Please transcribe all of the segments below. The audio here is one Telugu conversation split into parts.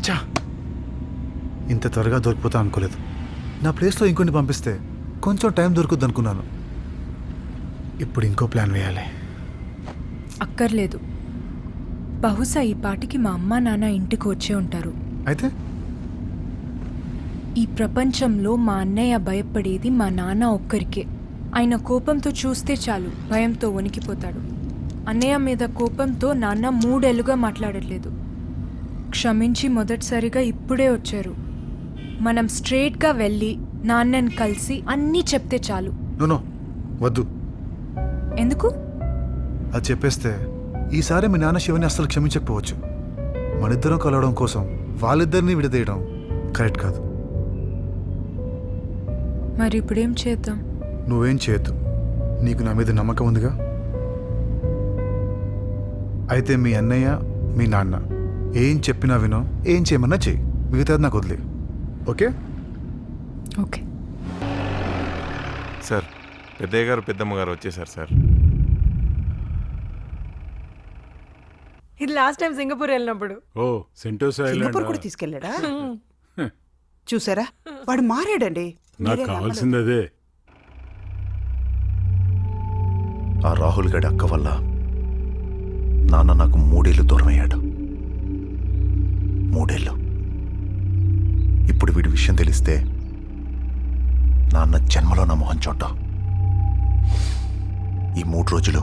చా, ఇంత త్వరగా దొరికిపోతా అనుకోలేదు. నా ప్లేస్లో ఇంకొన్ని పంపిస్తే కొంచెం టైం దొరుకుద్ది అనుకున్నాను. ఇప్పుడు ఇంకో ప్లాన్ వేయాలి. అక్కర్లేదు. బహుశా ఈ పాటికి మా అమ్మ నాన్న ఇంటికి వచ్చే ఉంటారు. అయితే ఈ ప్రపంచంలో మా అన్నయ్య భయపడేది మా నాన్న ఒక్కరికే. ఆయన కోపంతో చూస్తే చాలు భయంతో వణికిపోతాడు. అన్నయ్య మీద కోపంతో నాన్న 3 ఏళ్లుగా మాట్లాడట్లేదు. క్షమించి మొదటిసారిగా ఇప్పుడే వచ్చారు. మనం స్ట్రేట్గా వెళ్ళి నాన్నని కలిసి అన్నీ చెప్తే చాలు. నో వద్దు. ఎందుకు? అది చెప్పేస్తే ఈసారి మీ నాన్న శివని అస్సలు క్షమించకపోవచ్చు. మనిద్దరం కలవడం కోసం వాళ్ళిద్దరినీ విడదీయడం కరెక్ట్ కాదు. మరి ఇప్పుడేం చేద్దాం? నువ్వేం చేయొద్దు. నీకు నా మీద నమ్మకం ఉందిగా. అయితే మీ అన్నయ్య మీ నాన్న ఏం చెప్పినా వినో, ఏం చేయమన్నా చెయ్యి. మిగతాది నాకు వదిలే. ఓకే? ఓకే సార్, పెద్దయ్య గారు పెద్దమ్మ గారు వచ్చేసారు సార్. ఇది లాస్ట్ టైం సింగపూర్ వెళ్ళినప్పుడు. ఓ సెంటోసా సింగపూర్ కూడా తీసుకెళ్ళాడా? చూసారా, వాడు మారాడండి. నాకు కావాల్సింది అదే. ఆ రాహుల్ గడి అక్క వల్ల నాన్న నాకు 3 ఏళ్ళు దూరం అయ్యాడు. 3 ఏళ్ళు. ఇప్పుడు వీడి విషయం తెలిస్తే నాన్న జన్మలో నా మొహం చూడ్డం. ఈ 3 రోజులు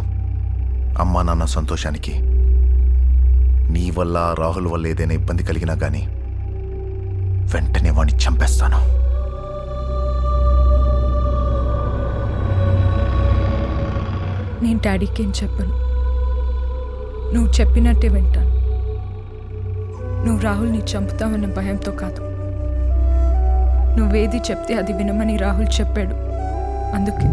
అమ్మా నాన్న సంతోషానికి నీ వల్ల రాహుల్ వల్ల ఏదైనా ఇబ్బంది కలిగినా కానీ వెంటనే వాడిని చంపేస్తాను. నేను డాడీకి ఏం చెప్పను. నువ్వు చెప్పినట్టే వింటాను. నువ్వు రాహుల్ని చంపుతావన్న భయంతో కాదు. నువ్వేది చెప్తే అది వినమని రాహుల్ చెప్పాడు, అందుకే.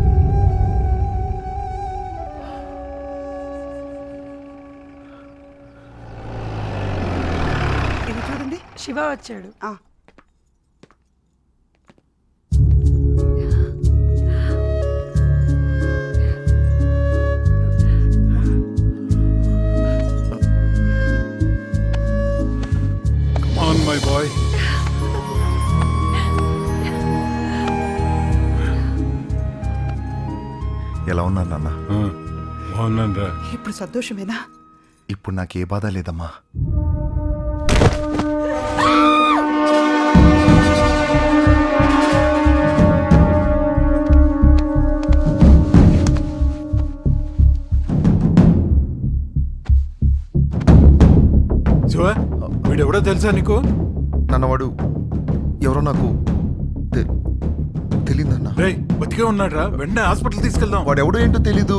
ఇది చూడండి, శివ వచ్చాడు. On my boy. ఎలా ఉన్నాను నాన్న? బాగున్నాను రా. ఇప్పుడు సంతోషమేనా? ఇప్పుడు నాకు ఏ బాధ లేదమ్మా. శివ, వీడెవడో తెలుసా నీకు? నాన్నవాడు ఎవరో నాకు తెలీదన్నా. రేయ్, బతికే ఉన్నాడు రా. వెంటనే హాస్పిటల్ తీసుకెళ్దాం. వాడు ఎవడో ఏంటో తెలీదు.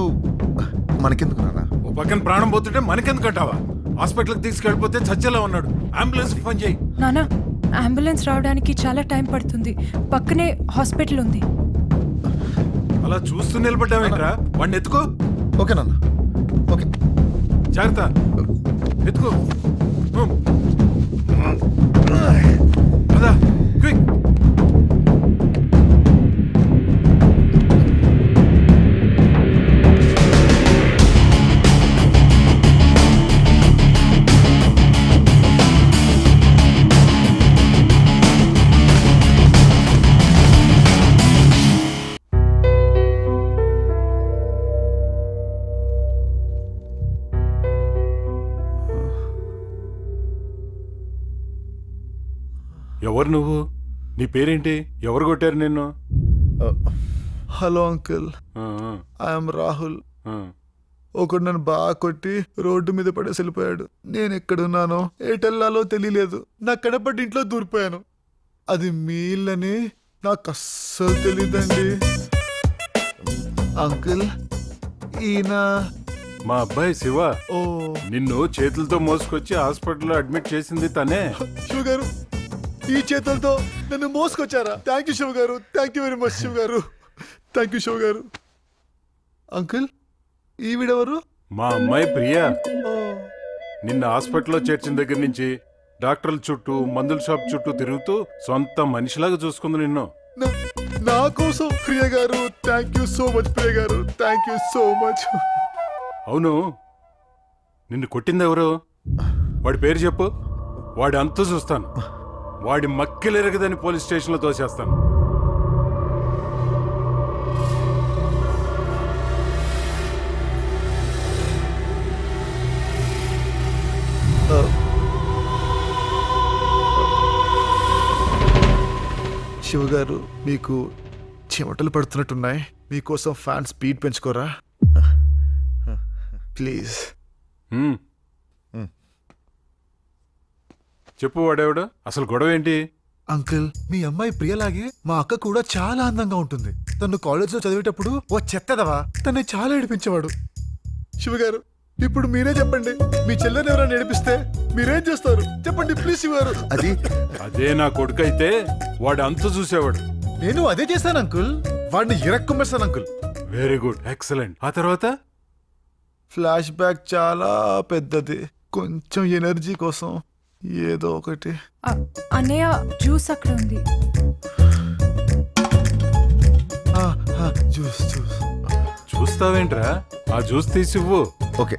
మనకెందుకు నాన్న? ఓ పక్కన ప్రాణం పోతుంటే మనకెందుకు అంటావా? హాస్పిటల్కి తీసుకెళ్ళిపోతే చచ్చేలా ఉన్నాడు. అంబులెన్స్ ఫోన్ చేయి. నానా, అంబులెన్స్ రావడానికి చాలా టైం పడుతుంది. పక్కనే హాస్పిటల్ ఉంది. అలా చూస్తూ నిలబడ్డావేంట్రా? వాడిని ఎత్తుకో. ఓకే నాన్న, ఓకే. జాగ్రత్త, ఎత్తుకో. అదా క్విక్. ఎవరు నువ్వు? నీ పేరేంటి? ఎవరు కొట్టారు నిన్ను? Hello uncle, I'm Rahul. ఒకడు నన్ను బాగా కొట్టి రోడ్డు మీద పడేసి వెళ్ళిపోయాడు. నేను ఎక్కడున్నానో ఎటెల్లాలో తెలియలేదు. నా కనపడి ఇంట్లో దూరిపోయాను. అది మీ ఇల్లని నాకు అస్సలు తెలియదండి. అంకుల్, ఈయన మా అబ్బాయి శివ. ఓ నిన్ను చేతులతో మోసుకొచ్చి హాస్పిటల్లో అడ్మిట్ చేసింది తనే. శివ గారు, ఈ చేతులతో నన్ను మోసుకొచ్చారా? థ్యాంక్ యూ శివ గారు, thank you very much Shiva గారు, థ్యాంక్ యూ శివ గారు. అంకుల్, ఈవిడెవరు? మా అమ్మాయి ప్రియా. ఓ, నిన్న హాస్పిటల్లో చేర్చిన దగ్గర నుంచి డాక్టర్ల చుట్టూ మందుల షాప్ చుట్టూ తిరుగుతూ సొంత మనిషిలాగా చూసుకుంది నిన్ను. నా కోసం ప్రియ గారు, థ్యాంక్ యూ సో మచ్ ప్రియ గారు, థ్యాంక్ యూ సో మచ్. అవును, నిన్ను కొట్టింది ఎవరు? వాడి పేరు చెప్పు. వాడి అంతు చూస్తాను. వాడి మక్కిలెరగదని పోలీస్ స్టేషన్లో తోసేస్తాను. శివగారు, మీకు చెమటలు పడుతున్నట్టున్నాయి. మీకోసం ఫ్యాన్ స్పీడ్ పెంచుకోరా ప్లీజ్. హ్మ్. చెప్పు, వాడేవాడు? అసలు గొడవ ఏంటి? అంకుల్, మీ అమ్మాయి ప్రియలాగే మా అక్క కూడా చాలా అందంగా ఉంటుంది. తను కాలేజ్లో చదివేటప్పుడు ఓ చెత్తదవా తన్ని చాలా ఏడిపించేవాడు. శివగారు, ఇప్పుడు మీరే చెప్పండి, మీ చెల్లెని ఎవరైనా ఏడిపిస్తే మీరేం చేస్తారు? చెప్పండి ప్లీజ్ శివగారు. అదే నా కొడుకైతే వాడు అంతు చూసేవాడు. నేను అదే చేశాను అంకుల్. వాడిని ఇరక్కుమ్మేస్తాను అంకుల్. Very good, excellent. ఆ తర్వాత? ఫ్లాష్ బ్యాక్ చాలా పెద్దది. కొంచెం ఎనర్జీ కోసం ఏదో ఒకటి. అన్నయ్య జ్యూస్ అక్కడ ఉంది. Juice juice. చూస్తావేంట్రా? ఆ జ్యూస్ తీసివ్వు. ఓకే.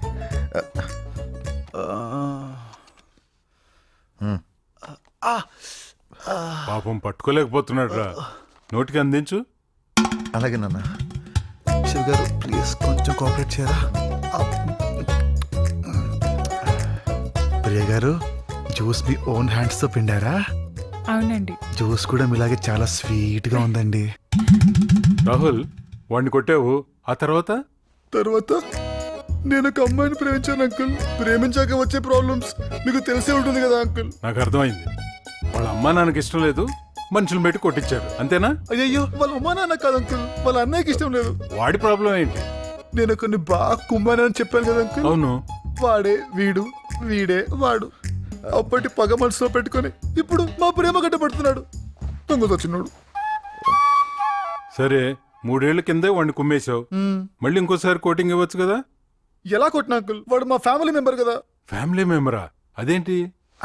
పాపం పట్టుకోలేకపోతున్నాడు రా. నోటికి అందించు. అలాగే నాన్న. శివగారు ప్లీజ్ కొంచెం కోఆపరేట్ చేయరా. ప్రియ గారు, జ్యూస్ మీ ఓన్ హ్యాండ్స్ తో పిండారా? అవునండి. జ్యూస్ కూడా మీలాగే చాలా స్వీట్ గా ఉందండి. రాహుల్, వాడిని కొట్టావు. ఆ తర్వాత? తర్వాత నేను ఒక అమ్మాయిని ప్రేమించాను అంకుల్. ప్రేమించాక వచ్చే ప్రాబ్లమ్స్ మీకు తెలిసే ఉంటుంది కదా అంకుల్. నాకు అర్థమైంది. వాళ్ళ అమ్మా నాన్నకి ఇష్టం లేదు, మనుషులు పెట్టి కొట్టించారు, అంతేనా? అయ్యో, వాళ్ళ అమ్మా నాన్న కాదు అంకుల్, వాళ్ళ అన్నయ్యకి ఇష్టం లేదు. వాడి ప్రాబ్లం ఏంటి? నేను కొన్ని బాగా కుమ్మానని చెప్పాను కదా అంకుల్. అవును. వాడే వీడు, వీడే వాడు. అప్పటి పగ మనసులో పెట్టుకొని ఇప్పుడు మా ప్రేమ గడ్డపడుతున్నాడు. దొంగతో చిన్నోడు. సరే, 3 ఏళ్ల కిందే వాడిని కుమ్మేశావు. మళ్ళీ ఇంకోసారి కోటింగ్ ఇవ్వచ్చు కదా? ఎలా కొట్టిన అంకుల్? వాడు మా ఫ్యామిలీ మెంబర్ కదా. ఫ్యామిలీ మెంబరా? అదేంటి?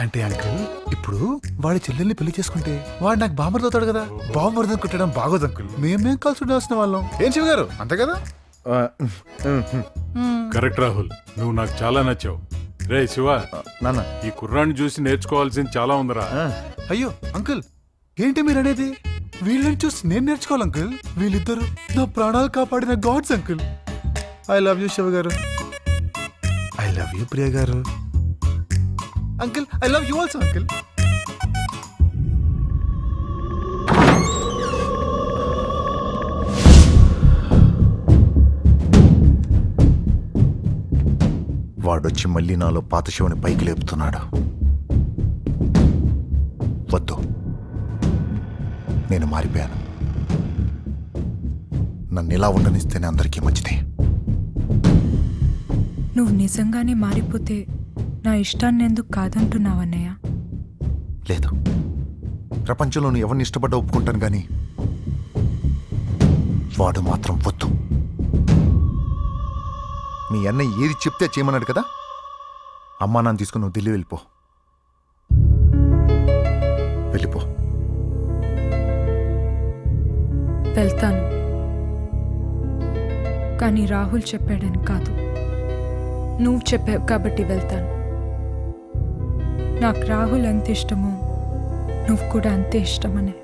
అంటే అంకుల్, ఇప్పుడు వాడి చెల్లెల్ని పెళ్లి చేసుకుంటే వాడు నాకు బాంబర్ అవుతాడు కదా. బాంబర్ కుట్టడం బాగోదు అంకుల్. మేమేం కలిసి ఉండాల్సిన వాళ్ళం. ఏం శివగారు, అంతే కదా? కరెక్ట్ రాహుల్, నువ్వు నాకు చాలా నచ్చావు. రే శివ, నాన్న, ఈ కుర్రాన్ని చూసి నేర్చుకోవాల్సింది చాలా ఉందిరా. అయ్యో అంకుల్, ఏంటి మీరు అనేది? వీళ్ళని చూసి నేను నేర్చుకోవాలి అంకుల్. వీళ్ళిద్దరు నా ప్రాణాలు కాపాడిన gods uncle. I love you Shiva గారు. ఐ లవ్ యూ ప్రియ గారు. Uncle, I love you also uncle. వాడొచ్చి మళ్ళీ నాలో పాత శివుని పైకి లేపుతున్నాడు. వద్దు, నేను మారిపోయాను. నన్ను ఇలా ఉండనిస్తేనే అందరికీ మంచిది. నువ్వు నిజంగానే మారిపోతే నా ఇష్టాన్ని ఎందుకు కాదంటున్నావన్నయ్య? లేదు, ప్రపంచంలో నువ్వు ఎవరిని ఇష్టపడ్డా ఒప్పుకుంటాను కానీ వాడు మాత్రం వద్దు. మీ అన్నయ్య ఏది చెప్తే చేయమన్నాడు కదా. అమ్మా నాన్న తీసుకుని నువ్వు ఢిల్లీ వెళ్ళిపో. వెళ్ళిపో. వెళ్తాను, కానీ రాహుల్ చెప్పాడని కాదు. నువ్వు చెప్పావు కాబట్టి వెళ్తాను. నాకు రాహుల్ ఎంత ఇష్టమో నువ్వు కూడా అంతే ఇష్టమనే.